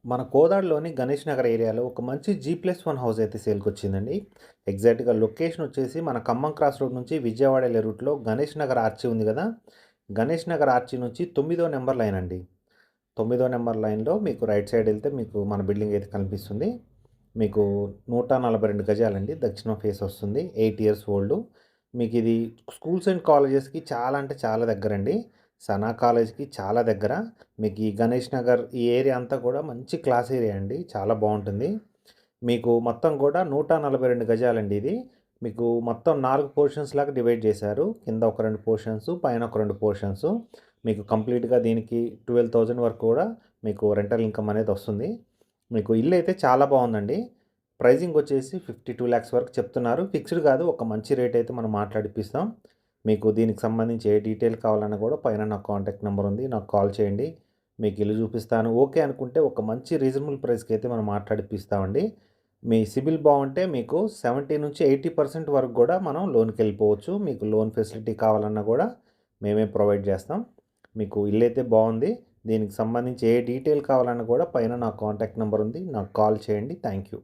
మన కోదాడలోని గణేష్ నగర్ ఏరియాలో ఒక మంచి G+1 హౌస్ అయితే సేల్‌కొచ్చిందండి. ఎగ్జాక్ట్‌గా లొకేషన్ వచ్చేసి మన ఖమ్మం క్రాస్ రోడ్ నుంచి విజయవాడ ఎళ్ళే రూట్‌లో గణేష్ నగర్ ఆర్చి ఉంది గదా! గణేష్ నగర్ ఆర్చి నుంచి 9దో నంబర్ లైన్ అండి. 9దో నంబర్ లైన్‌లో మీకు రైట్ సైడ్ ఎళ్తే మీకు మన బిల్డింగ్ అయితే కనిపిస్తుంది. మీకు 142 గజాలండి. దక్షిణం ఫేస్ వస్తుంది. 8 ఇయర్స్ ఓల్డ్. మీకిది స్కూల్స్ అండ్ కాలేజెస్‌కి చాలా అంటే చాలా దగ్గరండి. సనా కాలేజ్‌కి చాలా దగ్గర. మీకు ఈ గణేష్ నగర్ ఈ ఏరియా అంతా కూడా మంచి క్లాస్ ఏరియా అండి. చాలా బావుంటుంది. మీకు మొత్తం కూడా 142 గజాలండి ఇది. మీకు మొత్తం 4 పోర్షన్స్ లాగా డివైడ్ చేశారు. కింద ఒక 2 పోర్షన్స్, పైన ఒక 2 పోర్షన్స్. మీకు కంప్లీట్‌గా దీనికి 12,000 వరకు కూడా మీకు రెంటల్ ఇన్‌కమ్ అనేది వస్తుంది. మీకు ఇల్లు అయితే చాలా బావుందండి. ప్రైజింగ్ వచ్చేసి 52 లాక్స్ వరకు చెప్తున్నారు. ఫిక్స్డ్ కాదు. ఒక మంచి రేట్ అయితే మనం మాట్లాడిపిస్తాం. మీకు దీనికి సంబంధించి ఏ డీటెయిల్ కావాలన్నా కూడా పైన నా కాంటాక్ట్ నెంబర్ ఉంది. నాకు కాల్ చేయండి. మీకు ఇల్లు చూపిస్తాను. ఓకే అనుకుంటే ఒక మంచి రీజనబుల్ ప్రైస్‌కి అయితే మనం మాట్లాడిపిస్తామండి. మీ సిబిల్ బావుంటే మీకు 70-80% వరకు గూడా మనం లోన్‌కెళ్ళిపోవచ్చు. మీకు లోన్ ఫెసిలిటీ కావాలన్నా గూడా మేమే ప్రొవైడ్ జేస్తాం. మీకు ఇల్లైతే బావుంది. దీనికి సంబంధించి ఏ డీటెయిల్ కావాలన్నా గూడా పైన నా కాంటాక్ట్ నంబర్ ఉంది. నాకు కాల్ చేయండి. Thank you.